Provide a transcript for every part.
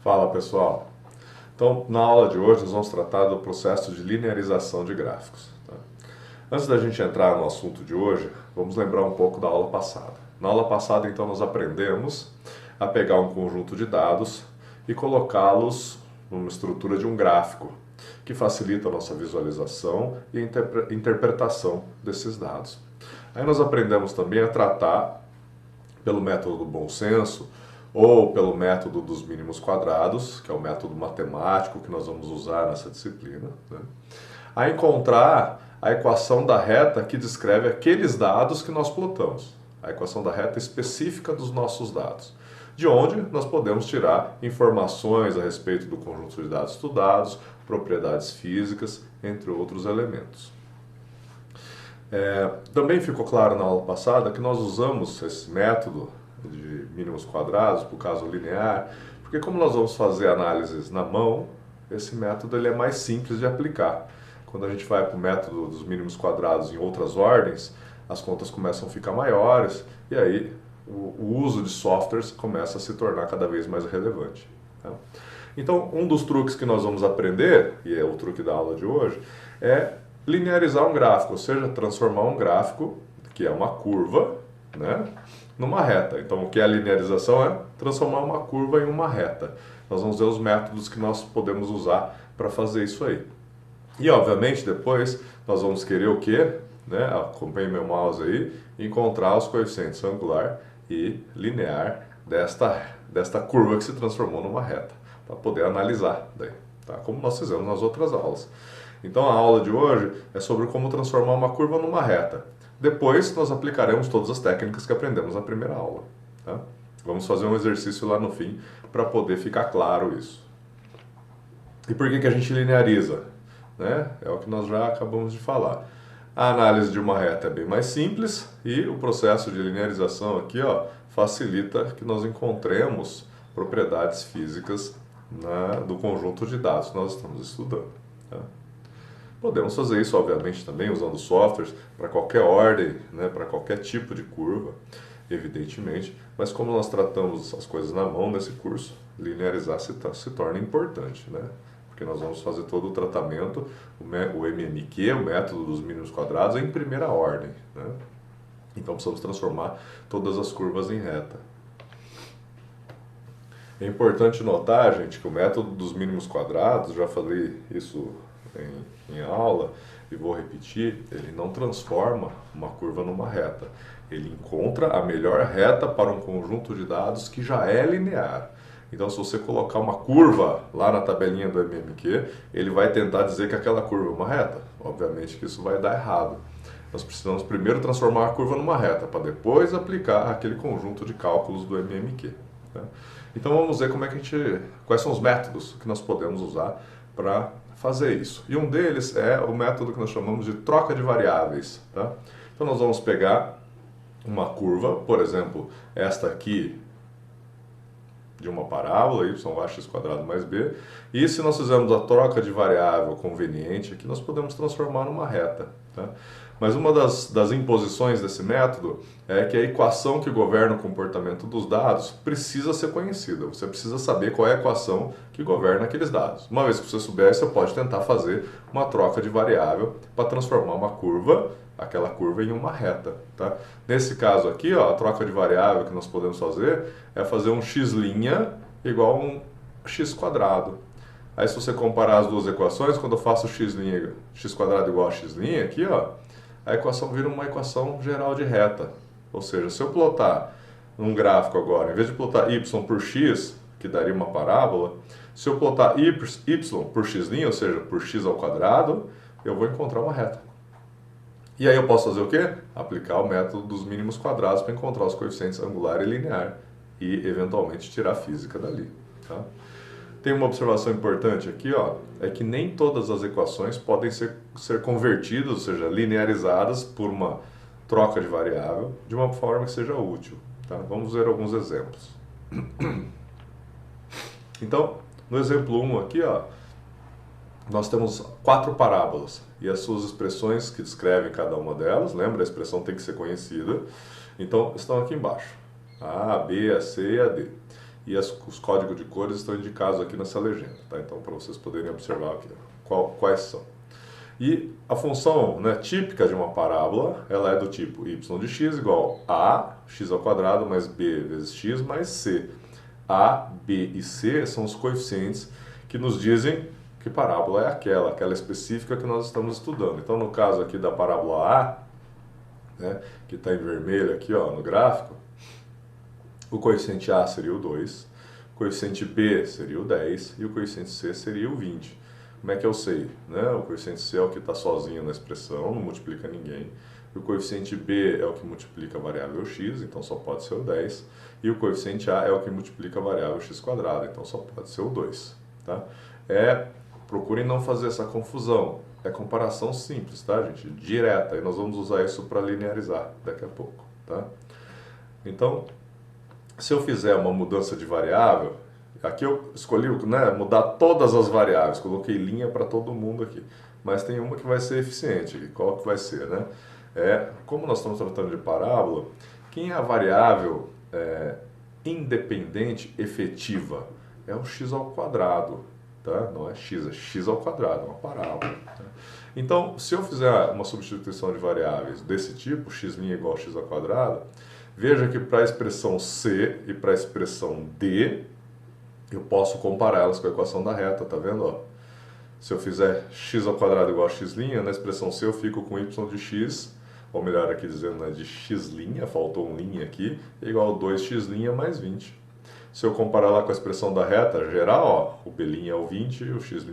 Fala pessoal, então na aula de hoje nós vamos tratar do processo de linearização de gráficos. Tá? Antes da gente entrar no assunto de hoje, vamos lembrar um pouco da aula passada. Na aula passada então nós aprendemos a pegar um conjunto de dados e colocá-los numa estrutura de um gráfico, que facilita a nossa visualização e interpretação desses dados. Aí nós aprendemos também a tratar, pelo método do bom senso, ou pelo método dos mínimos quadrados, que é o método matemático que nós vamos usar nessa disciplina, né? A encontrar a equação da reta que descreve aqueles dados que nós plotamos, a equação da reta específica dos nossos dados, de onde nós podemos tirar informações a respeito do conjunto de dados estudados, propriedades físicas, entre outros elementos. Também ficou claro na aula passada que nós usamos esse método de mínimos quadrados, por caso linear, porque como nós vamos fazer análises na mão, esse método ele é mais simples de aplicar. Quando a gente vai para o método dos mínimos quadrados em outras ordens, as contas começam a ficar maiores e aí o uso de softwares começa a se tornar cada vez mais relevante. Tá? Então, um dos truques que nós vamos aprender, e é o truque da aula de hoje, é linearizar um gráfico, ou seja, transformar um gráfico, que é uma curva, né, numa reta. Então, o que é a linearização é transformar uma curva em uma reta. Nós vamos ver os métodos que nós podemos usar para fazer isso aí. E, obviamente, depois nós vamos querer o quê? Né? Acompanhe meu mouse aí, encontrar os coeficientes angular e linear desta curva que se transformou numa reta, para poder analisar daí, tá? Como nós fizemos nas outras aulas. Então, a aula de hoje é sobre como transformar uma curva numa reta. Depois nós aplicaremos todas as técnicas que aprendemos na primeira aula. Tá? Vamos fazer um exercício lá no fim para poder ficar claro isso. E por que a gente lineariza? Né? É o que nós já acabamos de falar. A análise de uma reta é bem mais simples e o processo de linearização aqui facilita que nós encontremos propriedades físicas do conjunto de dados que nós estamos estudando. Tá? Podemos fazer isso, obviamente, também usando softwares para qualquer ordem, né, para qualquer tipo de curva, evidentemente, mas como nós tratamos as coisas na mão nesse curso, linearizar se torna importante, né? Porque nós vamos fazer todo o tratamento, o MMQ, o método dos mínimos quadrados, em primeira ordem, né? Então precisamos transformar todas as curvas em reta. É importante notar, gente, que o método dos mínimos quadrados, já falei isso em aula e vou repetir, ele não transforma uma curva numa reta. Ele encontra a melhor reta para um conjunto de dados que já é linear. Então, se você colocar uma curva lá na tabelinha do MMQ, ele vai tentar dizer que aquela curva é uma reta. Obviamente que isso vai dar errado. Nós precisamos primeiro transformar a curva numa reta, para depois aplicar aquele conjunto de cálculos do MMQ. Né? Então, vamos ver quais são os métodos que nós podemos usar para fazer isso. E um deles é o método que nós chamamos de troca de variáveis. Tá? Então nós vamos pegar uma curva, por exemplo, esta aqui de uma parábola, y(x² mais b, e se nós fizermos a troca de variável conveniente aqui, nós podemos transformar numa reta. Tá? Mas uma das imposições desse método é que a equação que governa o comportamento dos dados precisa ser conhecida. Você precisa saber qual é a equação que governa aqueles dados. Uma vez que você souber, você pode tentar fazer uma troca de variável para transformar aquela curva em uma reta. Tá? Nesse caso aqui, a troca de variável que nós podemos fazer é fazer um x' igual a um x². Aí se você comparar as duas equações, quando eu faço x' igual a x' aqui, a equação vira uma equação geral de reta. Ou seja, se eu plotar um gráfico agora, em vez de plotar y por x, que daria uma parábola, se eu plotar y por x', ou seja, por x², eu vou encontrar uma reta. E aí eu posso fazer o quê? Aplicar o método dos mínimos quadrados para encontrar os coeficientes angular e linear e, eventualmente, tirar a física dali. Tá? Tem uma observação importante aqui, é que nem todas as equações podem ser convertidas, ou seja, linearizadas por uma troca de variável de uma forma que seja útil. Tá? Vamos ver alguns exemplos. Então, no exemplo 1 aqui, nós temos 4 parábolas e as suas expressões que descrevem cada uma delas, lembra, a expressão tem que ser conhecida, então estão aqui embaixo, a B, a C e a D. e os códigos de cores estão indicados aqui nessa legenda, tá? Então, para vocês poderem observar aqui, quais são. E a função, né, típica de uma parábola, ela é do tipo y de x igual a x ao quadrado mais b vezes x mais c. A, b e c são os coeficientes que nos dizem que parábola é aquela específica que nós estamos estudando. Então, no caso aqui da parábola A, né, que está em vermelho aqui, ó, no gráfico, o coeficiente A seria o 2, o coeficiente B seria o 10 e o coeficiente C seria o 20. Como é que eu sei? Né? O coeficiente C é o que está sozinho na expressão, não multiplica ninguém. O coeficiente B é o que multiplica a variável x, então só pode ser o 10. E o coeficiente A é o que multiplica a variável x², então só pode ser o 2. Tá? Procurem não fazer essa confusão. É comparação simples, tá, gente? Direta. E nós vamos usar isso para linearizar daqui a pouco. Tá? Então, se eu fizer uma mudança de variável, aqui eu escolhi, né, mudar todas as variáveis, coloquei linha para todo mundo aqui. Mas tem uma que vai ser eficiente. Qual que vai ser, né? Como nós estamos tratando de parábola, quem é a variável independente efetiva? É o x ao quadrado. Tá? Não é x, é x ao quadrado, é uma parábola. Tá? Então, se eu fizer uma substituição de variáveis desse tipo, x' igual a x ao quadrado, veja que para a expressão c e para a expressão d, eu posso compará-las com a equação da reta, tá vendo? Ó? Se eu fizer x ao quadrado igual a x', na expressão c eu fico com y de x, ou melhor aqui dizendo, né, de x', faltou um linha aqui, igual a 2x' mais 20. Se eu comparar lá com a expressão da reta geral, ó, o b' é o 20, o x'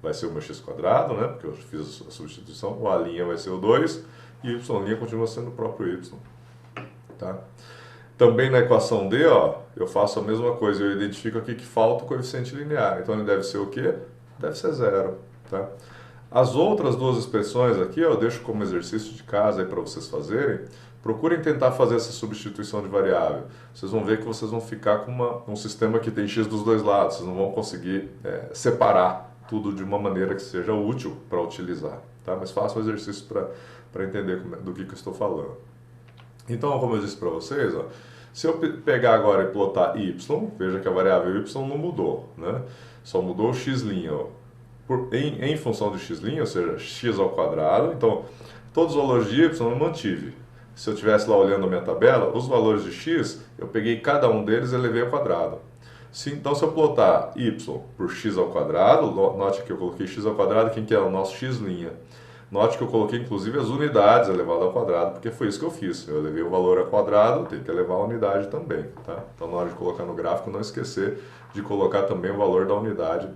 vai ser o meu x², né, porque eu fiz a substituição, o a' vai ser o 2 e o y' continua sendo o próprio y. Tá? Também na equação D, ó, eu faço a mesma coisa, eu identifico aqui que falta o coeficiente linear, então ele deve ser o quê? Deve ser 0. Tá? As outras duas expressões aqui, ó, eu deixo como exercício de casa para vocês fazerem. Procurem tentar fazer essa substituição de variável. Vocês vão ver que vocês vão ficar com um sistema que tem x dos dois lados. Vocês não vão conseguir separar tudo de uma maneira que seja útil para utilizar. Tá? Mas façam o exercício para entender do que eu estou falando. Então, como eu disse para vocês, ó, se eu pegar agora e plotar y, veja que a variável y não mudou. Né? Só mudou o x'. Ó. Em função de x', ou seja, x ao quadrado. Então, todos os valores de y eu mantive. Se eu estivesse lá olhando a minha tabela, os valores de x, eu peguei cada um deles e elevei ao quadrado. Então, se eu plotar y por x ao quadrado, note que eu coloquei x ao quadrado, quem que é o nosso x'. Note que eu coloquei inclusive as unidades elevadas ao quadrado, porque foi isso que eu fiz. Eu elevei o valor ao quadrado, tem que elevar a unidade também. Tá? Então, na hora de colocar no gráfico, não esquecer de colocar também o valor da unidade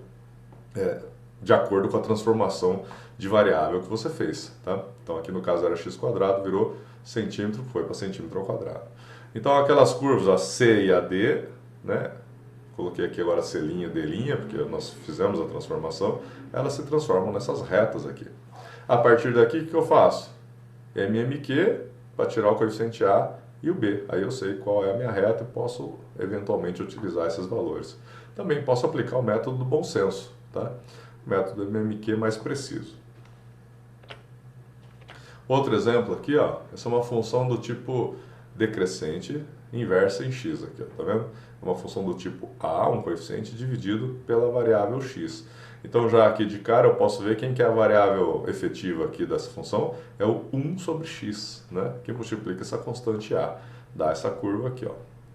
de acordo com a transformação de variável que você fez. Tá? Então, aqui no caso era x², virou centímetro, foi para centímetro ao quadrado. Então, aquelas curvas, a C e a D, né? Coloquei aqui agora C', D', porque nós fizemos a transformação, elas se transformam nessas retas aqui. A partir daqui, o que eu faço? MMQ, para tirar o coeficiente A e o B. Aí eu sei qual é a minha reta e posso, eventualmente, utilizar esses valores. Também posso aplicar o método do bom senso, tá? O método MMQ mais preciso. Outro exemplo aqui, ó, essa é uma função do tipo decrescente inversa em x, aqui, ó, tá vendo? É uma função do tipo A, um coeficiente, dividido pela variável x. Então, já aqui de cara, eu posso ver quem que é a variável efetiva aqui dessa função. É o 1 sobre x, né? Que multiplica essa constante A. Dá essa curva aqui, ó.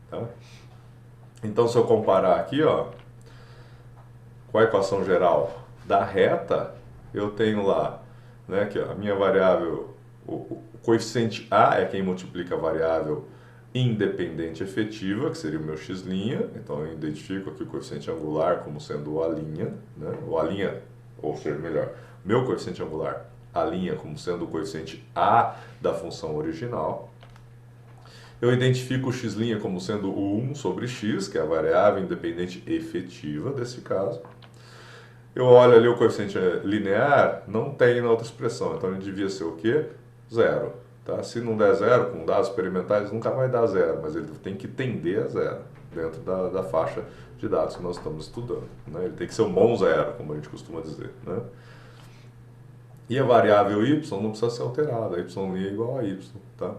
Tá? Então, se eu comparar aqui, ó, com a equação geral da reta, eu tenho lá, né, que a minha variável, o coeficiente A é quem multiplica a variável independente efetiva, que seria o meu x', então eu identifico aqui o coeficiente angular como sendo o A', né? O A', ou seja, melhor, meu coeficiente angular, A' como sendo o coeficiente A da função original. Eu identifico o x' como sendo o 1 sobre x, que é a variável independente efetiva desse caso. Eu olho ali o coeficiente linear, não tem na outra expressão, então ele devia ser o quê? 0. Tá? Se não der 0, com dados experimentais, nunca vai dar 0, mas ele tem que tender a 0 dentro da faixa de dados que nós estamos estudando. Né? Ele tem que ser um bom 0, como a gente costuma dizer. Né? E a variável y não precisa ser alterada, y' é igual a y. Tá?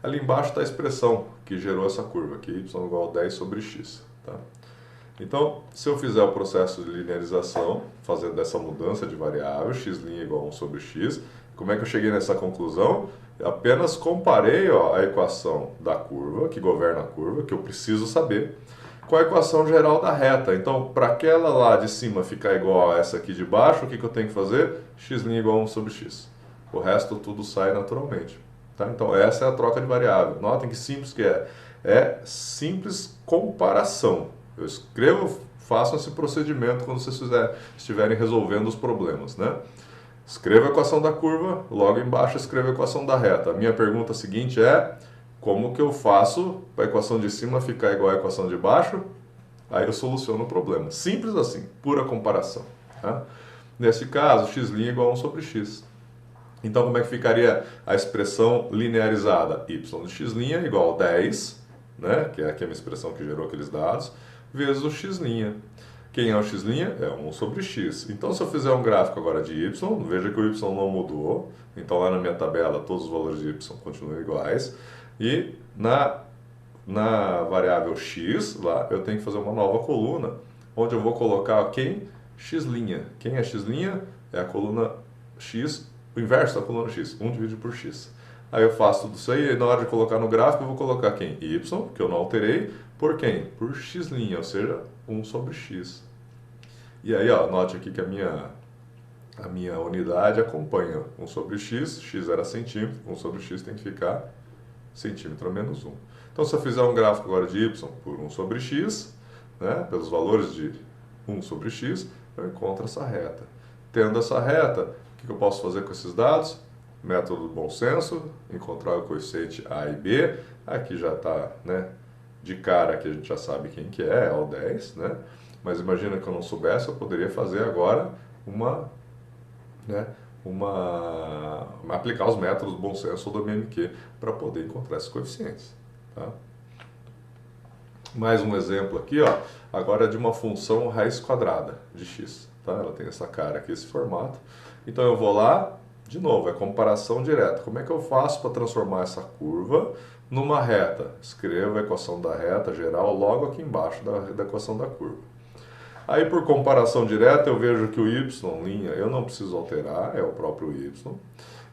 Ali embaixo está a expressão que gerou essa curva, que y igual a 10 sobre x. Tá? Então, se eu fizer o processo de linearização, fazendo essa mudança de variável, x' igual a 1 sobre x, como é que eu cheguei nessa conclusão? Eu apenas comparei a equação da curva, que governa a curva, que eu preciso saber, com a equação geral da reta. Então, para aquela lá de cima ficar igual a essa aqui de baixo, o que eu tenho que fazer? X' igual a 1 sobre x. O resto tudo sai naturalmente. Tá? Então, essa é a troca de variável. Notem que simples que é. É simples comparação. Eu escrevo, façam esse procedimento quando vocês estiverem resolvendo os problemas, né? Escreva a equação da curva, logo embaixo escreva a equação da reta. A minha pergunta seguinte é, como que eu faço para a equação de cima ficar igual à equação de baixo? Aí eu soluciono o problema. Simples assim, pura comparação. Tá? Nesse caso, x' igual a 1 sobre x. Então, como é que ficaria a expressão linearizada? Y de x' igual a 10, né? Que é aquela expressão que gerou aqueles dados, vezes o x'. Quem é o x'? É 1 sobre x. Então, se eu fizer um gráfico agora de y, veja que o y não mudou. Então, lá na minha tabela, todos os valores de y continuam iguais. E na variável x, lá, eu tenho que fazer uma nova coluna, onde eu vou colocar quem? X'. Quem é x'? É a coluna x, o inverso da coluna x, 1 dividido por x. Aí eu faço tudo isso aí, e na hora de colocar no gráfico, eu vou colocar quem? Y, que eu não alterei, por quem? Por x', ou seja, 1 sobre x. E aí, ó, note aqui que a minha unidade acompanha 1 sobre x, x era centímetro, 1 sobre x tem que ficar centímetro a menos 1. Então, se eu fizer um gráfico agora de y por 1 sobre x, né, pelos valores de 1 sobre x, eu encontro essa reta. Tendo essa reta, o que eu posso fazer com esses dados? Método do bom senso, encontrar o coeficiente A e B. Aqui já está, né, de cara que a gente já sabe quem que é o 10, né? Mas imagina que eu não soubesse, eu poderia fazer agora aplicar os métodos do bom senso ou do MMQ para poder encontrar esses coeficientes. Tá? Mais um exemplo aqui, ó, agora de uma função raiz quadrada de x. Tá? Ela tem essa cara aqui, esse formato. Então eu vou lá, de novo, é comparação direta. Como é que eu faço para transformar essa curva numa reta? Escreva a equação da reta geral logo aqui embaixo da equação da curva. Aí, por comparação direta, eu vejo que o y' eu não preciso alterar, é o próprio y.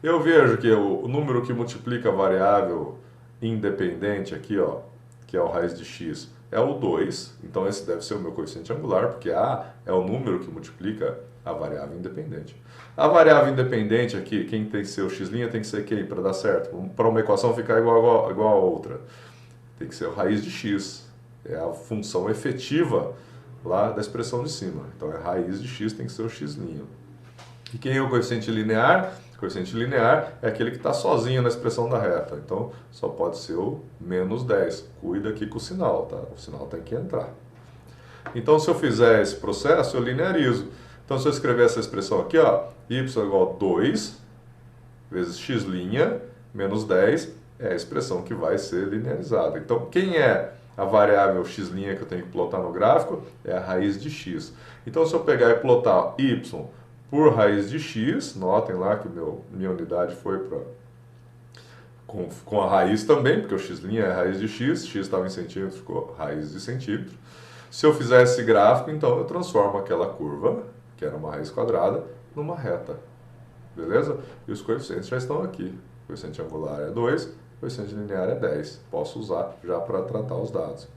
Eu vejo que o número que multiplica a variável independente aqui, ó, que é o raiz de x, é o 2. Então, esse deve ser o meu coeficiente angular, porque A é o número que multiplica a variável independente. A variável independente aqui, quem tem que ser o x' tem que ser quem para dar certo? Para uma equação ficar igual a outra. Tem que ser o raiz de x. É a função efetiva lá da expressão de cima. Então, a raiz de x tem que ser o x'. E quem é o coeficiente linear? O coeficiente linear é aquele que está sozinho na expressão da reta. Então, só pode ser o menos 10. Cuida aqui com o sinal, tá? O sinal tem que entrar. Então, se eu fizer esse processo, eu linearizo. Então, se eu escrever essa expressão aqui, ó, y igual a 2 vezes x' menos 10, é a expressão que vai ser linearizada. Então, quem é a variável x' que eu tenho que plotar no gráfico? É a raiz de x. Então, se eu pegar e plotar y por raiz de x, notem lá que minha unidade foi com a raiz também, porque o x' é a raiz de x estava em centímetro, ficou raiz de centímetro. Se eu fizer esse gráfico, então eu transformo aquela curva, que era uma raiz quadrada, numa reta. Beleza? E os coeficientes já estão aqui. O coeficiente angular é 2, o coeficiente linear é 10. Posso usar já para tratar os dados.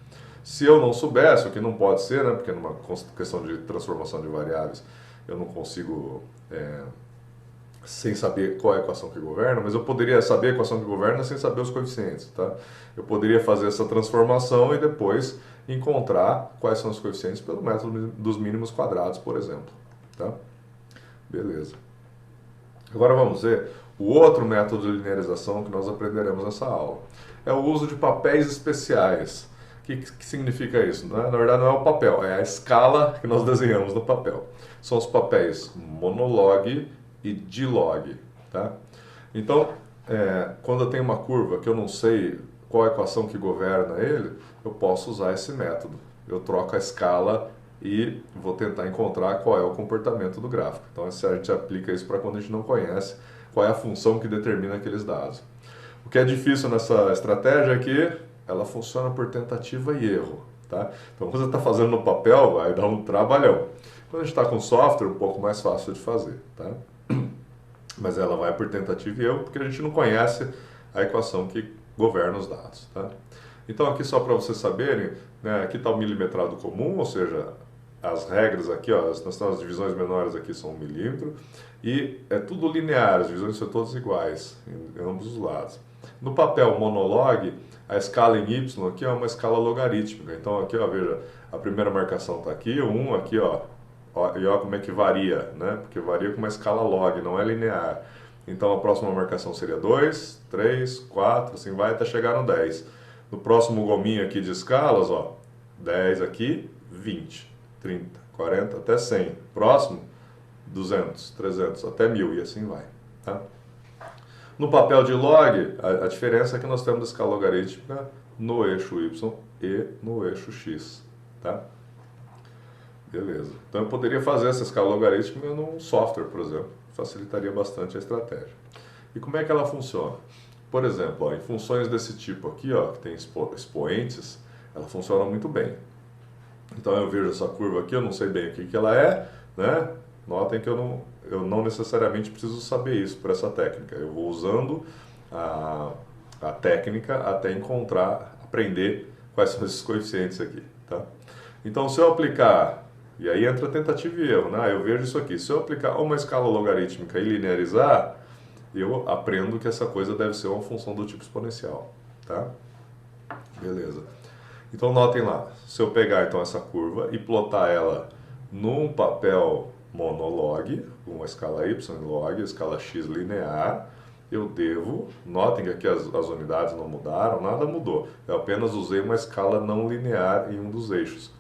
Se eu não soubesse, o que não pode ser, né, porque numa questão de transformação de variáveis, eu não consigo, sem saber qual é a equação que governa, mas eu poderia saber a equação que governa sem saber os coeficientes. Tá? Eu poderia fazer essa transformação e depois encontrar quais são os coeficientes pelo método dos mínimos quadrados, por exemplo. Tá? Beleza. Agora vamos ver o outro método de linearização que nós aprenderemos nessa aula. É o uso de papéis especiais. O que significa isso? Na verdade não é o papel, é a escala que nós desenhamos no papel. São os papéis monolog e dilog. Tá? Então, quando eu tenho uma curva que eu não sei qual a equação que governa ele, eu posso usar esse método. Eu troco a escala e vou tentar encontrar qual é o comportamento do gráfico. Então, a gente aplica isso para quando a gente não conhece qual é a função que determina aqueles dados. O que é difícil nessa estratégia é que ela funciona por tentativa e erro. tá? Então, quando você está fazendo no papel, vai dar um trabalhão. Quando a gente está com software, um pouco mais fácil de fazer, tá? Mas ela vai por tentativa e erro, porque a gente não conhece a equação que governa os dados, tá? Então, aqui só para vocês saberem, né, aqui está o milimetrado comum, ou seja, as regras aqui, ó, as divisões menores aqui são 1 milímetro, e é tudo linear, as divisões são todas iguais, em ambos os lados. No papel monolog, a escala em Y aqui é uma escala logarítmica, então aqui, ó, veja, a primeira marcação está aqui, o 1 aqui, ó, e olha como é que varia, né? Porque varia com uma escala log, não é linear. Então a próxima marcação seria 2, 3, 4, assim vai até chegar no 10. No próximo gominho aqui de escalas, ó, 10 aqui, 20, 30, 40, até 100. Próximo, 200, 300, até 1000 e assim vai. Tá? No papel de log, a diferença é que nós temos a escala logarítmica no eixo Y e no eixo X. Tá? Beleza. Então eu poderia fazer essa escala logarítmica num software, por exemplo. Facilitaria bastante a estratégia. E como é que ela funciona? Por exemplo, ó, em funções desse tipo aqui, ó, que tem expoentes, ela funciona muito bem. Então eu vejo essa curva aqui, eu não sei bem o que ela é, né? Notem que eu não necessariamente preciso saber isso por essa técnica. Eu vou usando a técnica até aprender quais são esses coeficientes aqui, tá? Então se eu aplicar, e aí entra tentativa e erro, né? Eu vejo isso aqui, se eu aplicar uma escala logarítmica e linearizar, eu aprendo que essa coisa deve ser uma função do tipo exponencial, tá? Beleza. Então notem lá, se eu pegar então essa curva e plotar ela num papel monolog, com uma escala y log, escala x linear, eu devo, notem que aqui as unidades não mudaram, nada mudou, eu apenas usei uma escala não linear em um dos eixos.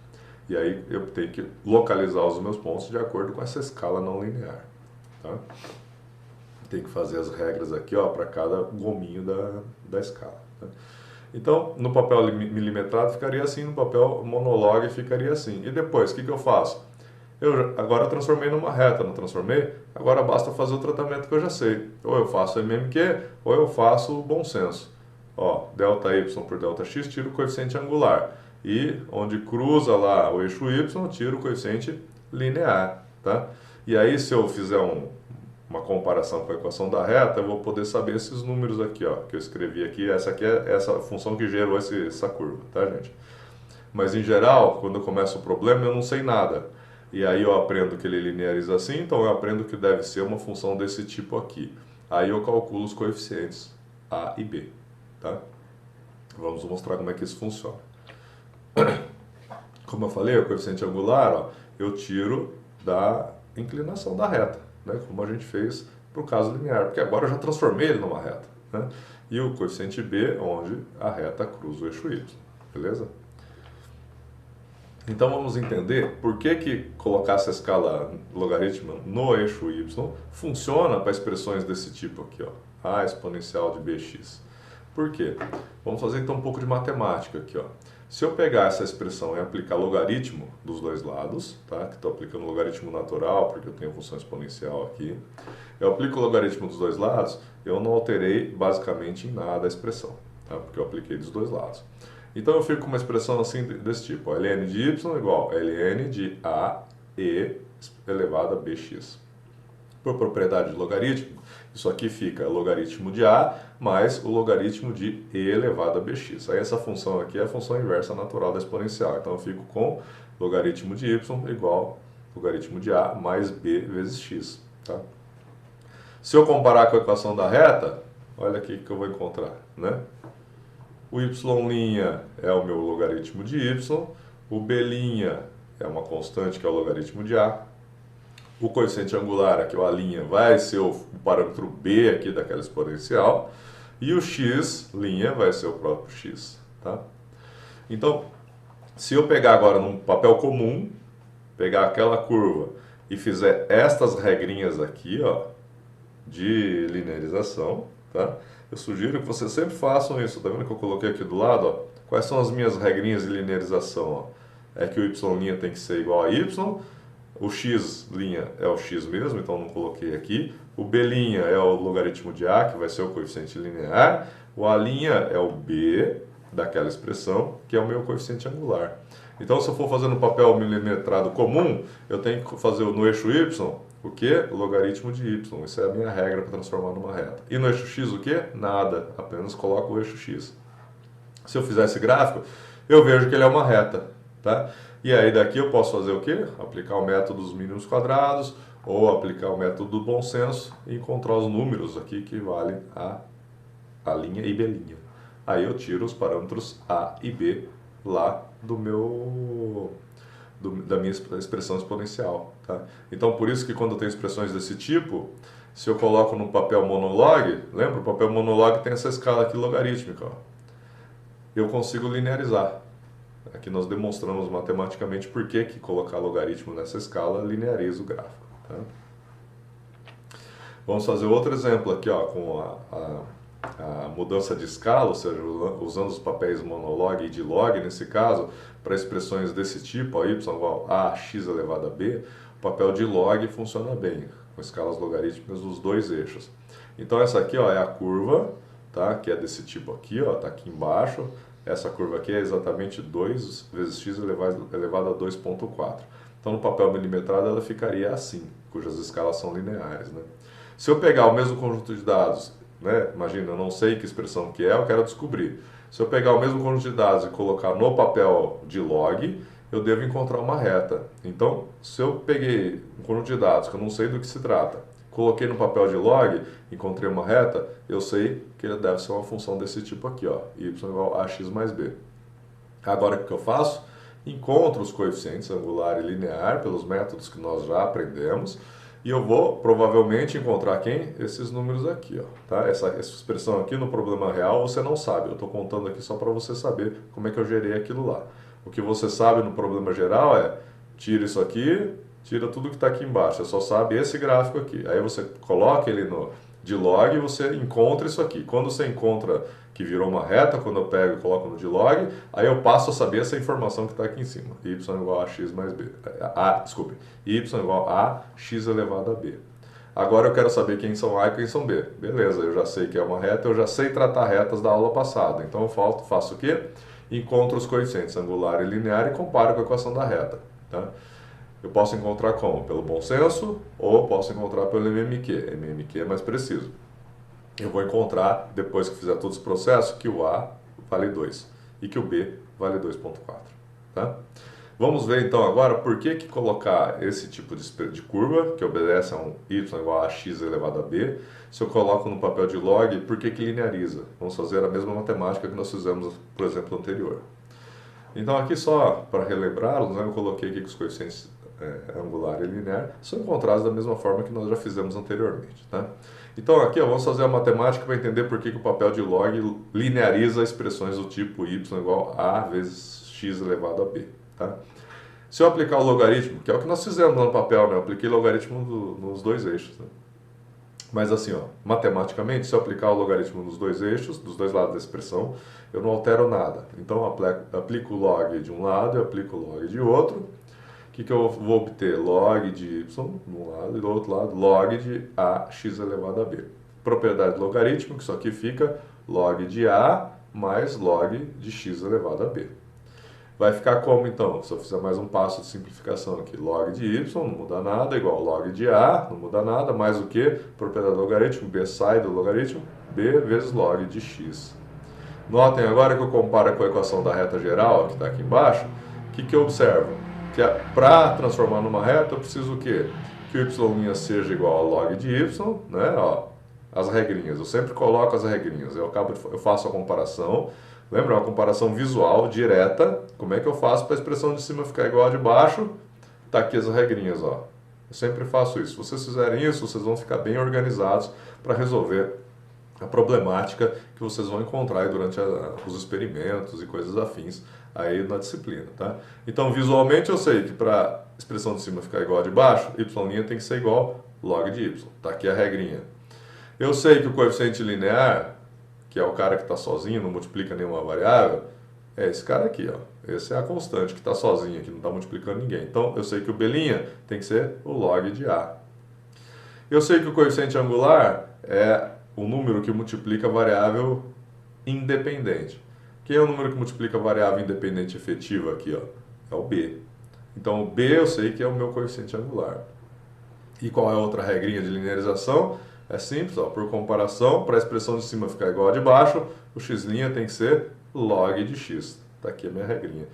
E aí eu tenho que localizar os meus pontos de acordo com essa escala não linear, tá? Tem que fazer as regras aqui, ó, para cada gominho da escala. Tá? Então, no papel milimetrado ficaria assim, no papel monolog ficaria assim. E depois, o que eu faço? Agora eu transformei numa reta, não transformei? Agora basta fazer o tratamento que eu já sei. Ou eu faço MMQ, ou eu faço o bom senso. Ó, ΔY por ΔX, tiro o coeficiente angular. E onde cruza lá o eixo Y, tiro o coeficiente linear. Tá? E aí, se eu fizer uma comparação com a equação da reta, eu vou poder saber esses números aqui, ó, que eu escrevi aqui. Essa aqui é essa função que gerou essa curva, tá, gente? Mas, em geral, quando eu começo o problema, eu não sei nada. E aí eu aprendo que ele lineariza assim, então eu aprendo que deve ser uma função desse tipo aqui. Aí eu calculo os coeficientes A e B, tá? Vamos mostrar como é que isso funciona. Como eu falei, o coeficiente angular, ó, eu tiro da inclinação da reta, né? Como a gente fez para o caso linear, porque agora eu já transformei ele numa reta, né? E o coeficiente B, onde a reta cruza o eixo Y, beleza? Então vamos entender por que colocar essa escala logarítmica no eixo Y funciona para expressões desse tipo aqui, ó, A exponencial de bx. Por quê? Vamos fazer então um pouco de matemática aqui, ó. Se eu pegar essa expressão e aplicar logaritmo dos dois lados, tá? Que estou aplicando logaritmo natural, porque eu tenho função exponencial aqui. Eu aplico o logaritmo dos dois lados, eu não alterei basicamente em nada a expressão, tá? Porque eu apliquei dos dois lados. Então eu fico com uma expressão assim desse tipo, ó, ln de y igual ln de a e elevado a bx. Por propriedade de logaritmo, isso aqui fica logaritmo de a mais o logaritmo de e elevado a bx. Aí essa função aqui é a função inversa natural da exponencial. Então eu fico com logaritmo de y igual logaritmo de a mais b vezes x. Tá? Se eu comparar com a equação da reta, olha aqui que eu vou encontrar, né? O y' é o meu logaritmo de y, o b' é uma constante que é o logaritmo de a, o coeficiente angular, aqui o a' vai ser o parâmetro b aqui daquela exponencial, e o x' vai ser o próprio x. Tá? Então, se eu pegar agora num papel comum, pegar aquela curva e fizer estas regrinhas aqui, ó, de linearização, tá? Eu sugiro que vocês sempre façam isso. Tá vendo que eu coloquei aqui do lado? Ó? Quais são as minhas regrinhas de linearização? Ó? É que o y' tem que ser igual a y, o x' é o x mesmo, então não coloquei aqui. O b' é o logaritmo de a, que vai ser o coeficiente linear. O a' é o b, daquela expressão, que é o meu coeficiente angular. Então, se eu for fazer no papel milimetrado comum, eu tenho que fazer no eixo y, o que? O logaritmo de y. Isso é a minha regra para transformar numa reta. E no eixo x o que? Nada. Apenas coloco o eixo x. Se eu fizer esse gráfico, eu vejo que ele é uma reta. Tá? E aí daqui eu posso fazer o quê? Aplicar o método dos mínimos quadrados ou aplicar o método do bom senso e encontrar os números aqui que valem a linha e b'. Aí eu tiro os parâmetros a e b lá da minha expressão exponencial. Tá? Então, por isso que quando eu tenho expressões desse tipo, se eu coloco no papel monolog, lembra? O papel monolog tem essa escala aqui logarítmica. Ó. Eu consigo linearizar. Aqui nós demonstramos matematicamente por que colocar logaritmo nessa escala lineariza o gráfico. Tá? Vamos fazer outro exemplo aqui, ó, com a mudança de escala, ou seja, usando os papéis monolog e de log, nesse caso, para expressões desse tipo, ó, y igual a x elevado a b, o papel de log funciona bem, com escalas logarítmicas dos dois eixos. Então essa aqui, ó, é a curva, tá, que é desse tipo aqui, ó, tá aqui embaixo. Essa curva aqui é exatamente 2 vezes x elevado a 2,4. Então no papel milimetrado ela ficaria assim, cujas escalas são lineares. Né? Se eu pegar o mesmo conjunto de dados, né, imagina, eu não sei que expressão que é, eu quero descobrir. Se eu pegar o mesmo conjunto de dados e colocar no papel de log, eu devo encontrar uma reta. Então, se eu peguei um conjunto de dados que eu não sei do que se trata, coloquei no papel de log, encontrei uma reta, eu sei que ele deve ser uma função desse tipo aqui, ó, y igual a x mais b. Agora o que eu faço? Encontro os coeficientes angular e linear pelos métodos que nós já aprendemos e eu vou provavelmente encontrar quem? Esses números aqui, ó, tá? Essa expressão aqui no problema real você não sabe, eu estou contando aqui só para você saber como é que eu gerei aquilo lá. O que você sabe no problema geral é, tira isso aqui, tira tudo que está aqui embaixo, você só sabe esse gráfico aqui. Aí você coloca ele de log e você encontra isso aqui. Quando você encontra que virou uma reta, quando eu pego e coloco no de log, aí eu passo a saber essa informação que está aqui em cima. Y igual a x mais b. Desculpe. Y igual a x elevado a b. Agora eu quero saber quem são A e quem são B. Beleza, eu já sei que é uma reta, eu já sei tratar retas da aula passada. Então eu faço o quê? Encontro os coeficientes angular e linear e comparo com a equação da reta. Tá? Eu posso encontrar como? Pelo bom senso ou posso encontrar pelo MMQ. MMQ é mais preciso. Eu vou encontrar, depois que fizer todos os processos, que o A vale 2 e que o B vale 2,4. Tá? Vamos ver então agora por que colocar esse tipo de curva, que obedece a um y igual a x elevado a b, se eu coloco no papel de log, por que lineariza? Vamos fazer a mesma matemática que nós fizemos, por exemplo, anterior. Então aqui só para relembrá-los, né, eu coloquei aqui que os coeficientes angular e linear são encontrados da mesma forma que nós já fizemos anteriormente. Tá? Então aqui ó, vamos fazer a matemática para entender por que o papel de log lineariza expressões do tipo y igual a vezes x elevado a b. Tá? Se eu aplicar o logaritmo, que é o que nós fizemos lá no papel, né? Eu apliquei logaritmo nos dois eixos. Né? Mas assim, ó, matematicamente, se eu aplicar o logaritmo nos dois eixos, dos dois lados da expressão, eu não altero nada. Então eu aplico o log de um lado e aplico o log de outro. O que eu vou obter? Log de y de um lado e do outro lado log de ax elevado a b. Propriedade logarítmica, isso aqui fica log de a mais log de x elevado a b. Vai ficar como então? Se eu fizer mais um passo de simplificação aqui, log de y não muda nada, igual log de a, não muda nada, mais o que? Propriedade logarítmica, b sai do logaritmo, b vezes log de x. Notem agora que eu comparo com a equação da reta geral, que está aqui embaixo, o que eu observo? Que para transformar numa reta, eu preciso o quê? Que o y' seja igual a log de y, né? Ó, as regrinhas, eu sempre coloco as regrinhas, eu faço a comparação. Lembra? Uma comparação visual, direta. Como é que eu faço para a expressão de cima ficar igual a de baixo? Tá aqui as regrinhas, ó. Eu sempre faço isso. Se vocês fizerem isso, vocês vão ficar bem organizados para resolver a problemática que vocês vão encontrar aí durante os experimentos e coisas afins aí na disciplina, tá? Então, visualmente eu sei que para a expressão de cima ficar igual a de baixo, y' tem que ser igual log de y. Tá aqui a regrinha. Eu sei que o coeficiente linear, que é o cara que está sozinho, não multiplica nenhuma variável, é esse cara aqui, ó. Esse é a constante que está sozinho aqui, não está multiplicando ninguém. Então, eu sei que o B' tem que ser o log de A. Eu sei que o coeficiente angular é o número que multiplica a variável independente. O Quem é o número que multiplica a variável independente efetiva aqui? Ó? É o b. Então, o b eu sei que é o meu coeficiente angular. E qual é a outra regrinha de linearização? É simples, ó, por comparação, para a expressão de cima ficar igual a de baixo, o x' tem que ser log de x. Está aqui a minha regrinha.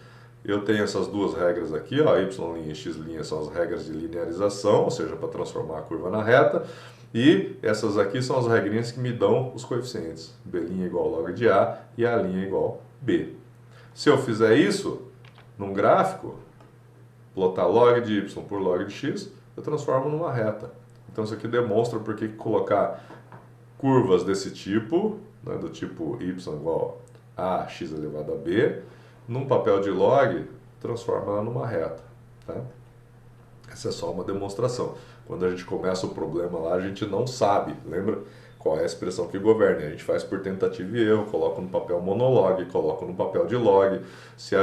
Eu tenho essas duas regras aqui, ó, y' e x' são as regras de linearização, ou seja, para transformar a curva na reta. E essas aqui são as regrinhas que me dão os coeficientes. B' igual log de A e A' igual B. Se eu fizer isso num gráfico, plotar log de y por log de x, eu transformo numa reta. Então isso aqui demonstra por que colocar curvas desse tipo, né, do tipo y igual a x elevado a b, num papel de log, transforma ela numa reta. Tá? Essa é só uma demonstração. Quando a gente começa o problema lá, a gente não sabe, lembra qual é a expressão que governa. A gente faz por tentativa e erro, coloca no papel monolog, coloca no papel de log. Se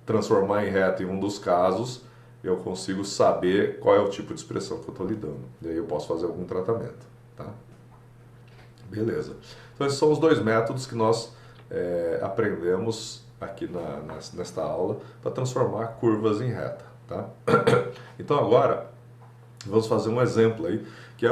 transformar em reta em um dos casos, eu consigo saber qual é o tipo de expressão que eu estou lidando. E aí eu posso fazer algum tratamento. Tá? Beleza. Então esses são os dois métodos que nós aprendemos aqui nesta aula para transformar curvas em reta. Tá? Então agora vamos fazer um exemplo aí, que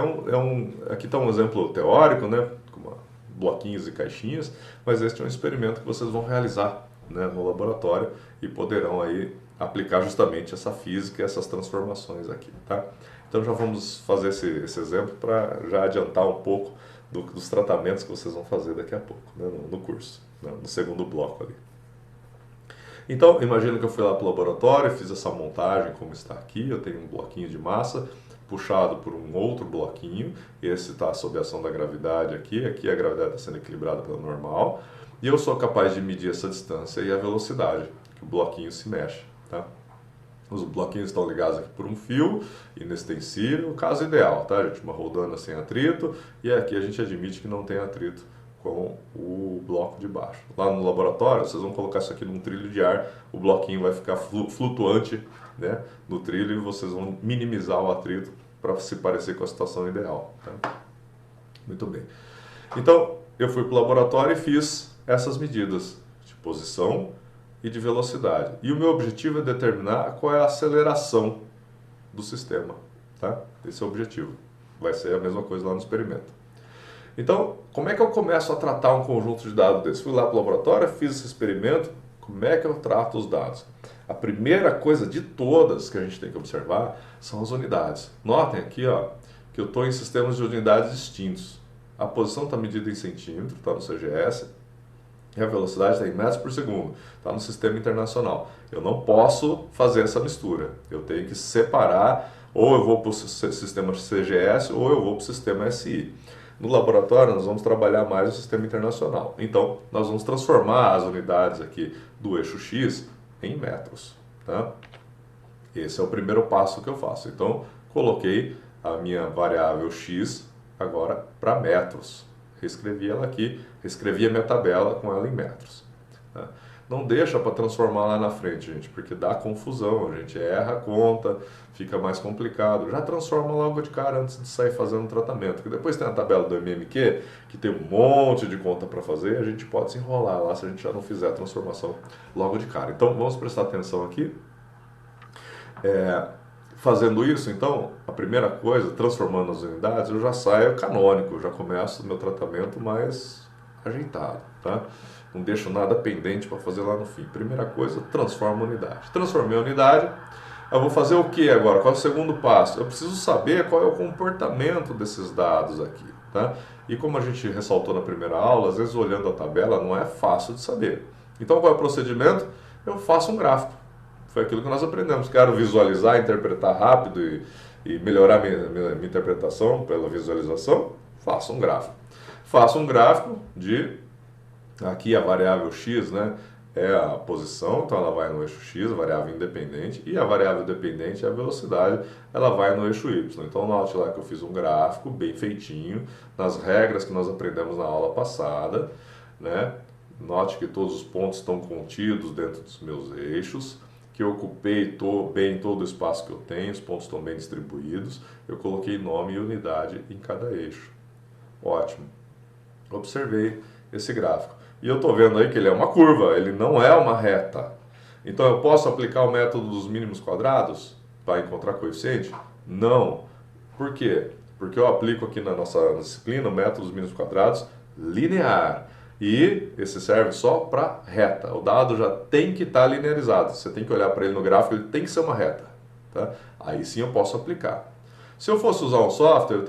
aqui está um exemplo teórico, né, com bloquinhos e caixinhas, mas este é um experimento que vocês vão realizar, né, no laboratório e poderão aí aplicar justamente essa física, essas transformações aqui, tá? Então já vamos fazer esse exemplo para já adiantar um pouco dos tratamentos que vocês vão fazer daqui a pouco, né, no curso, né, no segundo bloco ali. Então, imagina que eu fui lá para o laboratório, fiz essa montagem como está aqui, eu tenho um bloquinho de massa puxado por um outro bloquinho, esse está sob a ação da gravidade aqui a gravidade está sendo equilibrada pela normal, e eu sou capaz de medir essa distância e a velocidade, que o bloquinho se mexe. Tá? Os bloquinhos estão ligados aqui por um fio inextensível, caso ideal, tá, gente? Uma rodana sem atrito, e aqui a gente admite que não tem atrito com o bloco de baixo. Lá no laboratório, vocês vão colocar isso aqui num trilho de ar, o bloquinho vai ficar flutuante, né, no trilho, e vocês vão minimizar o atrito para se parecer com a situação ideal. Tá? Muito bem. Então, eu fui para o laboratório e fiz essas medidas de posição e de velocidade. E o meu objetivo é determinar qual é a aceleração do sistema. Tá? Esse é o objetivo. Vai ser a mesma coisa lá no experimento. Então, como é que eu começo a tratar um conjunto de dados desses? Fui lá para o laboratório, fiz esse experimento, como é que eu trato os dados? A primeira coisa de todas que a gente tem que observar são as unidades. Notem aqui, ó, que eu estou em sistemas de unidades distintos. A posição está medida em centímetro, está no CGS, e a velocidade está em metros por segundo, está no sistema internacional. Eu não posso fazer essa mistura, eu tenho que separar, ou eu vou para o sistema CGS ou eu vou para o sistema SI. No laboratório, nós vamos trabalhar mais o sistema internacional. Então, nós vamos transformar as unidades aqui do eixo X em metros. Tá? Esse é o primeiro passo que eu faço. Então, coloquei a minha variável X agora para metros. Reescrevi ela aqui, reescrevi a minha tabela com ela em metros. Tá? Não deixa para transformar lá na frente, gente, porque dá confusão, a gente erra a conta, fica mais complicado. Já transforma logo de cara antes de sair fazendo o tratamento, porque depois tem a tabela do MMQ, que tem um monte de conta para fazer, a gente pode se enrolar lá se a gente já não fizer a transformação logo de cara. Então, vamos prestar atenção aqui. Fazendo isso, então, a primeira coisa, transformando as unidades, eu já saio canônico, já começo o meu tratamento mais ajeitado, tá? Não deixo nada pendente para fazer lá no fim. Primeira coisa, transforma a unidade. Transformei a unidade, eu vou fazer o que agora? Qual é o segundo passo? Eu preciso saber qual é o comportamento desses dados aqui, tá? E como a gente ressaltou na primeira aula, às vezes olhando a tabela não é fácil de saber. Então qual é o procedimento? Eu faço um gráfico. Foi aquilo que nós aprendemos. Quero visualizar, interpretar rápido e melhorar minha interpretação pela visualização, faço um gráfico. Faço um gráfico de... Aqui a variável x, né, é a posição, então ela vai no eixo x, a variável independente, e a variável dependente é a velocidade, ela vai no eixo y. Então note lá que eu fiz um gráfico bem feitinho, nas regras que nós aprendemos na aula passada, né? Note que todos os pontos estão contidos dentro dos meus eixos, que eu ocupei bem todo o espaço que eu tenho, os pontos estão bem distribuídos, eu coloquei nome e unidade em cada eixo. Ótimo. Observei esse gráfico. E eu estou vendo aí que ele é uma curva, ele não é uma reta. Então eu posso aplicar o método dos mínimos quadrados para encontrar coeficiente? Não. Por quê? Porque eu aplico aqui na nossa disciplina o método dos mínimos quadrados linear. E esse serve só para reta. O dado já tem que estar linearizado. Você tem que olhar para ele no gráfico, ele tem que ser uma reta. Tá? Aí sim eu posso aplicar. Se eu fosse usar um software,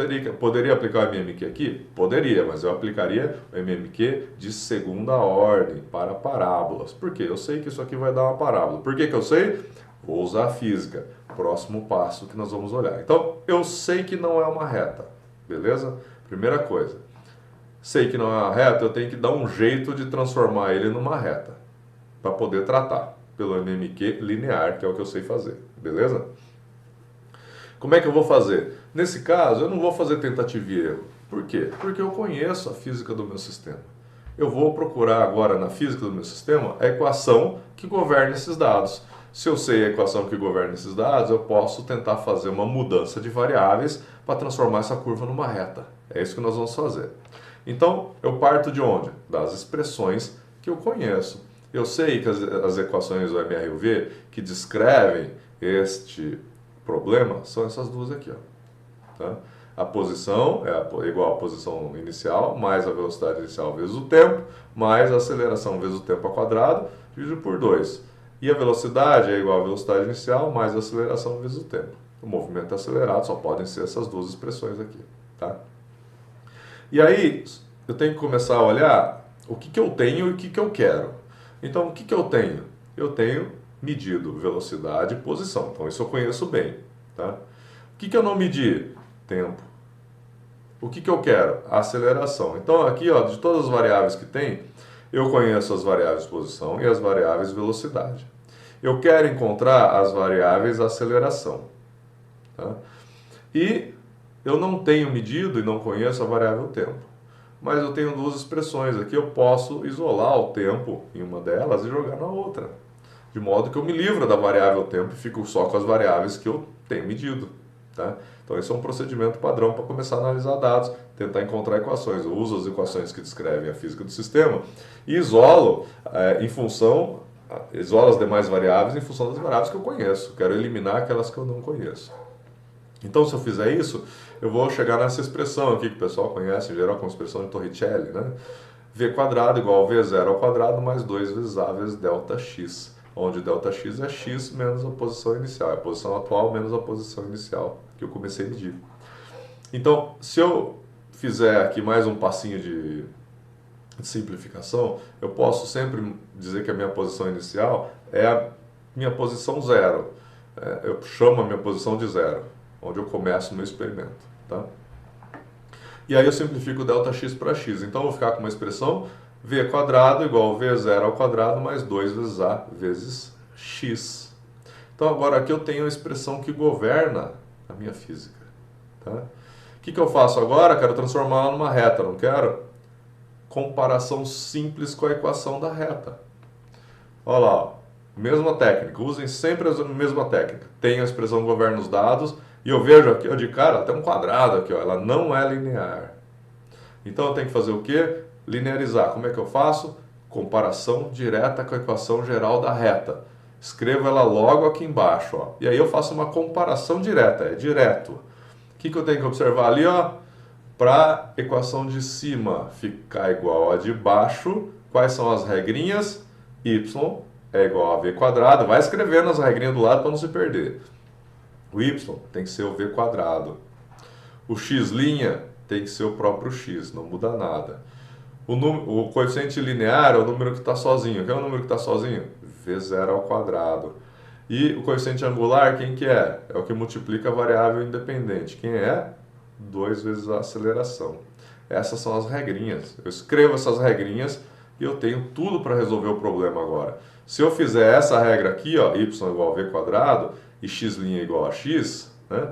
poderia aplicar o MMQ aqui? Poderia, mas eu aplicaria o MMQ de segunda ordem para parábolas. Por quê? Eu sei que isso aqui vai dar uma parábola. Por que que eu sei? Vou usar a física. Próximo passo que nós vamos olhar. Então, eu sei que não é uma reta. Beleza? Primeira coisa. Sei que não é uma reta, eu tenho que dar um jeito de transformar ele numa reta. Para poder tratar pelo MMQ linear, que é o que eu sei fazer. Beleza? Como é que eu vou fazer? Nesse caso, eu não vou fazer tentativa e erro. Por quê? Porque eu conheço a física do meu sistema. Eu vou procurar agora na física do meu sistema a equação que governa esses dados. Se eu sei a equação que governa esses dados, eu posso tentar fazer uma mudança de variáveis para transformar essa curva numa reta. É isso que nós vamos fazer. Então, eu parto de onde? Das expressões que eu conheço. Eu sei que as equações do MR e o V que descrevem este problema são essas duas aqui, ó. Tá? A posição é igual à posição inicial, mais a velocidade inicial vezes o tempo, mais a aceleração vezes o tempo ao quadrado, dividido por 2. E a velocidade é igual à velocidade inicial, mais a aceleração vezes o tempo. O movimento acelerado só podem ser essas duas expressões aqui. Tá? E aí, eu tenho que começar a olhar o que eu tenho e o que eu quero. Então, o que eu tenho? Eu tenho medido velocidade e posição. Então, isso eu conheço bem. Tá? O que eu não medi? Tempo. O que eu quero? Aceleração. Então, aqui, ó, de todas as variáveis que tem, eu conheço as variáveis posição e as variáveis velocidade. Eu quero encontrar as variáveis aceleração. Tá? E eu não tenho medido e não conheço a variável tempo. Mas eu tenho duas expressões aqui, eu posso isolar o tempo em uma delas e jogar na outra. De modo que eu me livro da variável tempo e fico só com as variáveis que eu tenho medido. Tá? Então esse é um procedimento padrão para começar a analisar dados, tentar encontrar equações. Eu uso as equações que descrevem a física do sistema e isolo isolo as demais variáveis em função das variáveis que eu conheço. Quero eliminar aquelas que eu não conheço. Então, se eu fizer isso, eu vou chegar nessa expressão aqui que o pessoal conhece em geral como expressão de Torricelli, né? V quadrado igual a V0 ao quadrado mais 2 vezes A vezes delta x, onde delta x é x menos a posição inicial, é a posição atual menos a posição inicial que eu comecei a medir. Então, se eu fizer aqui mais um passinho de simplificação, eu posso sempre dizer que a minha posição inicial é a minha posição zero. Eu chamo a minha posição de zero, onde eu começo o meu experimento. Tá? E aí eu simplifico Δx para x. Então eu vou ficar com uma expressão v quadrado igual a v0 ao quadrado mais 2 vezes a vezes x. Então agora aqui eu tenho a expressão que governa a minha física. Tá? O que eu faço agora? Quero transformá-la numa reta, não quero? Comparação simples com a equação da reta. Olha lá, ó. Mesma técnica, usem sempre a mesma técnica. Tem a expressão governa os dados, e eu vejo aqui, ó, de cara, tem um quadrado aqui, ó, ela não é linear. Então eu tenho que fazer o quê? Linearizar. Como é que eu faço? Comparação direta com a equação geral da reta. Escrevo ela logo aqui embaixo, ó. E aí eu faço uma comparação direta, é direto. O que eu tenho que observar ali, ó? Para a equação de cima ficar igual a de baixo, quais são as regrinhas? Y é igual a v quadrado. Vai escrevendo as regrinhas do lado para não se perder. O y tem que ser o v quadrado. O x' tem que ser o próprio x, não muda nada. O coeficiente linear é o número que está sozinho. Quem é o número que está sozinho? V0 ao quadrado. E o coeficiente angular, quem que é? É o que multiplica a variável independente. Quem é? 2 vezes a aceleração. Essas são as regrinhas. Eu escrevo essas regrinhas e eu tenho tudo para resolver o problema agora. Se eu fizer essa regra aqui, ó, y igual a v quadrado e x' igual a x, né?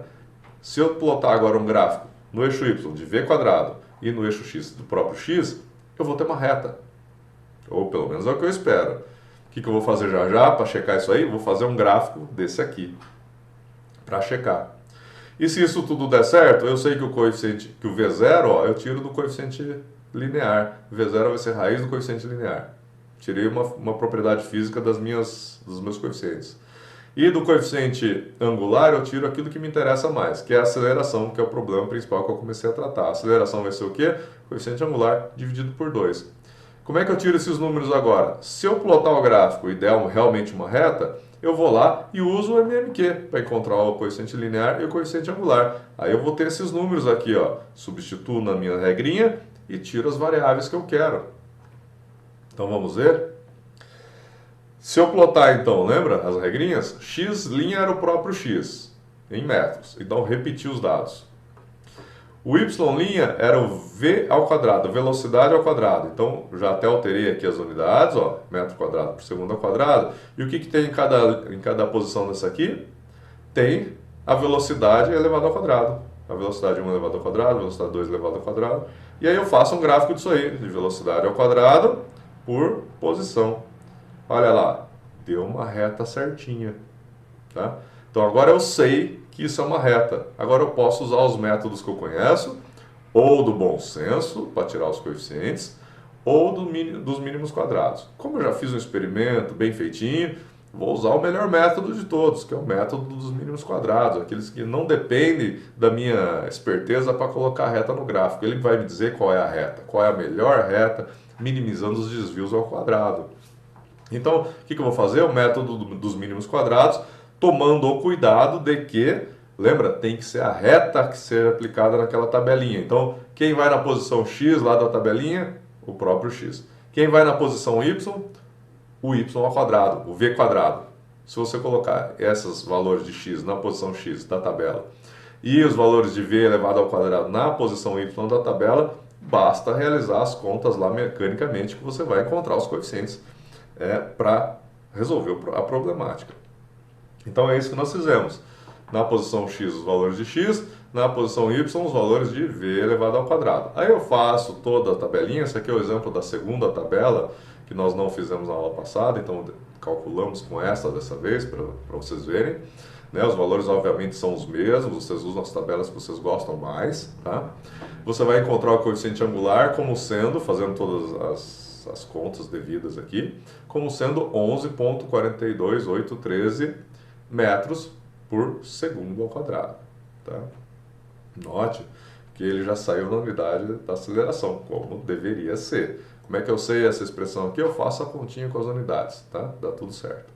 Se eu plotar agora um gráfico no eixo y de v quadrado e no eixo x do próprio x, eu vou ter uma reta. Ou pelo menos é o que eu espero. O que eu vou fazer já já para checar isso aí? Vou fazer um gráfico desse aqui para checar. E se isso tudo der certo, eu sei que o coeficiente, que o V0, ó, eu tiro do coeficiente linear. V0 vai ser raiz do coeficiente linear. Tirei uma propriedade física dos meus coeficientes. E do coeficiente angular eu tiro aquilo que me interessa mais, que é a aceleração, que é o problema principal que eu comecei a tratar. A aceleração vai ser o quê? Coeficiente angular dividido por 2. Como é que eu tiro esses números agora? Se eu plotar o gráfico e der realmente uma reta, eu vou lá e uso o MMQ para encontrar o coeficiente linear e o coeficiente angular. Aí eu vou ter esses números aqui, ó. Substituo na minha regrinha e tiro as variáveis que eu quero. Então vamos ver? Se eu plotar então, lembra as regrinhas? X' era o próprio x em metros. Então repeti os dados. O y' era o v ao quadrado, velocidade ao quadrado. Então já até alterei aqui as unidades, ó, metro quadrado por segundo ao quadrado. E o que tem em cada posição dessa aqui? Tem a velocidade elevada ao quadrado. A velocidade 1 elevado ao quadrado, a velocidade 2 elevado ao quadrado. E aí eu faço um gráfico disso aí, de velocidade ao quadrado por posição. Olha lá, deu uma reta certinha. Tá? Então agora eu sei que isso é uma reta. Agora eu posso usar os métodos que eu conheço, ou do bom senso, para tirar os coeficientes, ou dos mínimos quadrados. Como eu já fiz um experimento bem feitinho, vou usar o melhor método de todos, que é o método dos mínimos quadrados, aqueles que não dependem da minha esperteza para colocar a reta no gráfico. Ele vai me dizer qual é a reta, qual é a melhor reta, minimizando os desvios ao quadrado. Então, o que eu vou fazer? O método dos mínimos quadrados, tomando o cuidado de que, lembra, tem que ser a reta que seja aplicada naquela tabelinha. Então, quem vai na posição x lá da tabelinha? O próprio x. Quem vai na posição y? O y ao quadrado, o v quadrado. Se você colocar esses valores de x na posição x da tabela e os valores de v elevado ao quadrado na posição y da tabela, basta realizar as contas lá mecanicamente que você vai encontrar os coeficientes para resolver a problemática. Então é isso que nós fizemos. Na posição x os valores de x, na posição y os valores de v elevado ao quadrado. Aí eu faço toda a tabelinha, esse aqui é o exemplo da segunda tabela, que nós não fizemos na aula passada, então calculamos com essa dessa vez, para vocês verem. Né? Os valores obviamente são os mesmos, vocês usam as tabelas que vocês gostam mais. Tá? Você vai encontrar o coeficiente angular como sendo, fazendo todas as contas devidas aqui, como sendo 11,42813 metros por segundo ao quadrado. Tá? Note que ele já saiu na unidade da aceleração, como deveria ser. Como é que eu sei essa expressão aqui? Eu faço a continha com as unidades, tá? Dá tudo certo.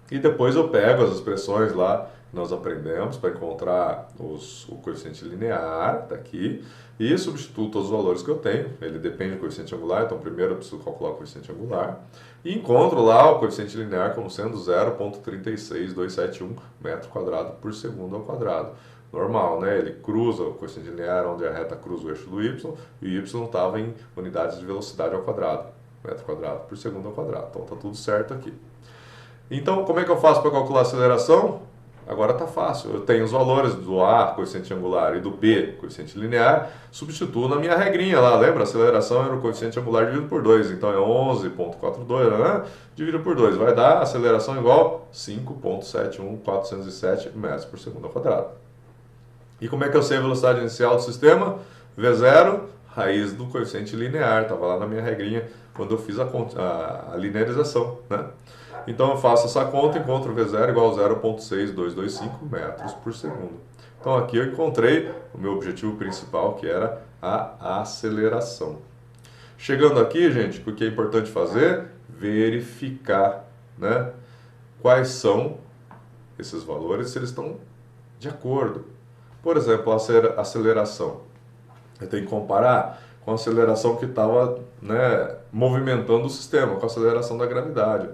E depois eu pego as expressões lá que nós aprendemos para encontrar o coeficiente linear, tá aqui, e substituo todos os valores que eu tenho. Ele depende do coeficiente angular, então primeiro eu preciso calcular o coeficiente angular. E encontro lá o coeficiente linear como sendo 0,36271 metro quadrado por segundo ao quadrado. Normal, né? Ele cruza o coeficiente linear onde a reta cruza o eixo do y, e o y estava em unidades de velocidade ao quadrado, metro quadrado por segundo ao quadrado. Então está tudo certo aqui. Então, como é que eu faço para calcular a aceleração? Agora está fácil. Eu tenho os valores do A, coeficiente angular, e do B, coeficiente linear, substituo na minha regrinha lá. Lembra? A aceleração era o coeficiente angular dividido por 2. Então é 11,42, né? Dividido por 2. Vai dar aceleração igual 5,71407 metros por segundo ao quadrado. E como é que eu sei a velocidade inicial do sistema? V0, raiz do coeficiente linear. Estava lá na minha regrinha quando eu fiz a linearização, né? Então eu faço essa conta e encontro V0 igual a 0,6225 metros por segundo. Então aqui eu encontrei o meu objetivo principal, que era a aceleração. Chegando aqui, gente, o que é importante fazer? Verificar, né? Quais são esses valores, se eles estão de acordo. Por exemplo, a aceleração. Eu tenho que comparar com a aceleração que estava, né, movimentando o sistema, com a aceleração da gravidade.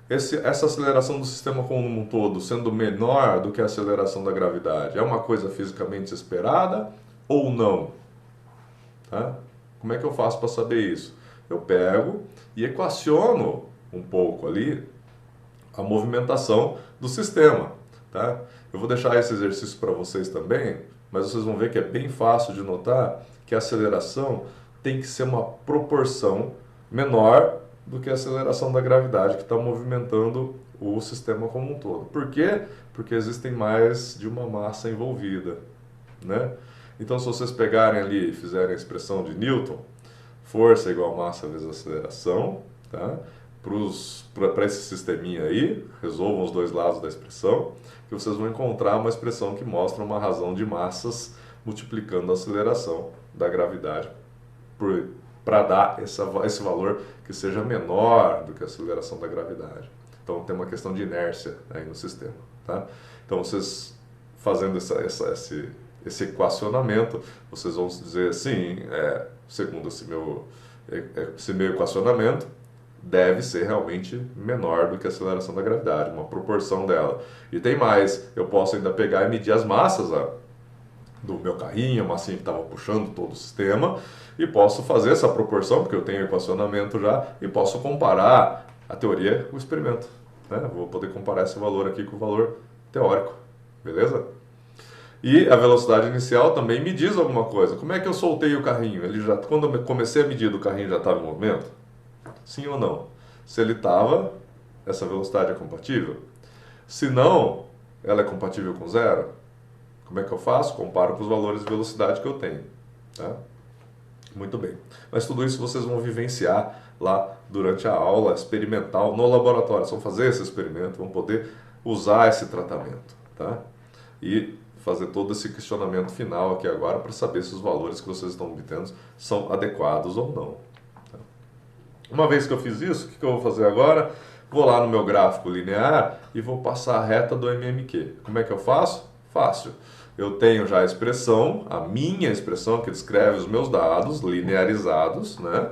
Essa aceleração do sistema como um todo sendo menor do que a aceleração da gravidade, é uma coisa fisicamente esperada ou não? Tá? Como é que eu faço para saber isso? Eu pego e equaciono um pouco ali a movimentação do sistema. Tá? Eu vou deixar esse exercício para vocês também, mas vocês vão ver que é bem fácil de notar que a aceleração tem que ser uma proporção menor do que a aceleração da gravidade que está movimentando o sistema como um todo. Por quê? Porque existem mais de uma massa envolvida, né? Então, se vocês pegarem ali e fizerem a expressão de Newton, força igual massa vezes aceleração, tá? Para esse sisteminha aí, resolvam os dois lados da expressão, que vocês vão encontrar uma expressão que mostra uma razão de massas multiplicando a aceleração da gravidade para dar esse valor que seja menor do que a aceleração da gravidade. Então tem uma questão de inércia aí no sistema. Tá? Então vocês fazendo esse equacionamento, vocês vão dizer assim, segundo esse meu equacionamento, deve ser realmente menor do que a aceleração da gravidade, uma proporção dela. E tem mais, eu posso ainda pegar e medir as massas do meu carrinho, a massinha que estava puxando todo o sistema, e posso fazer essa proporção, porque eu tenho equacionamento já, e posso comparar a teoria com o experimento. Né? Vou poder comparar esse valor aqui com o valor teórico, beleza? E a velocidade inicial também me diz alguma coisa. Como é que eu soltei o carrinho? Quando eu comecei a medir, o carrinho já estava em movimento? Sim ou não? Se ele estava, essa velocidade é compatível? Se não, ela é compatível com zero? Como é que eu faço? Comparo com os valores de velocidade que eu tenho. Tá? Muito bem. Mas tudo isso vocês vão vivenciar lá durante a aula experimental no laboratório. Vocês vão fazer esse experimento, vão poder usar esse tratamento. Tá? E fazer todo esse questionamento final aqui agora para saber se os valores que vocês estão obtendo são adequados ou não. Tá? Uma vez que eu fiz isso, o que eu vou fazer agora? Vou lá no meu gráfico linear e vou passar a reta do MMQ. Como é que eu faço? Fácil. Eu tenho já a expressão, a minha expressão que descreve os meus dados linearizados, né?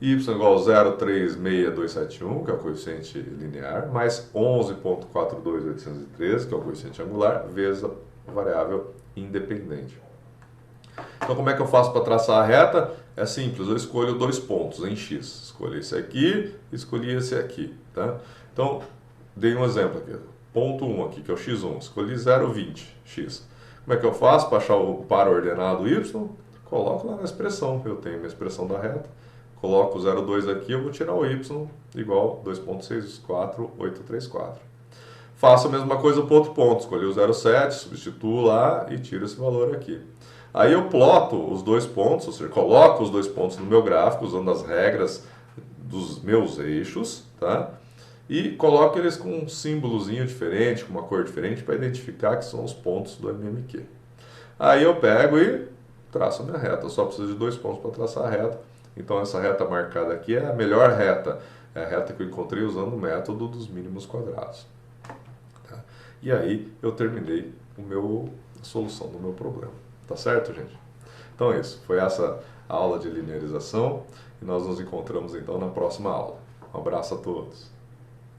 Y igual a 0,36271, que é o coeficiente linear, mais 11,42813, que é o coeficiente angular, vezes a variável independente. Então, como é que eu faço para traçar a reta? É simples, eu escolho dois pontos em x. Escolhi esse aqui e escolhi esse aqui. Tá? Então, dei um exemplo aqui. Ponto 1 aqui, que é o x1. Escolhi 0,20x. Como é que eu faço para achar o par ordenado y? Coloco lá na expressão. Eu tenho a minha expressão da reta. Coloco o 0,2 aqui, eu vou tirar o y igual 2,64834. Faço a mesma coisa para o outro ponto. Escolhi o 0,7, substituo lá e tiro esse valor aqui. Aí eu ploto os dois pontos, ou seja, coloco os dois pontos no meu gráfico, usando as regras dos meus eixos, tá? E coloco eles com um símbolozinho diferente, com uma cor diferente, para identificar que são os pontos do MMQ. Aí eu pego e traço a minha reta. Eu só preciso de dois pontos para traçar a reta. Então essa reta marcada aqui é a melhor reta. É a reta que eu encontrei usando o método dos mínimos quadrados. Tá? E aí eu terminei a solução do meu problema. Tá certo, gente? Então é isso. Foi essa a aula de linearização. E nós nos encontramos então na próxima aula. Um abraço a todos.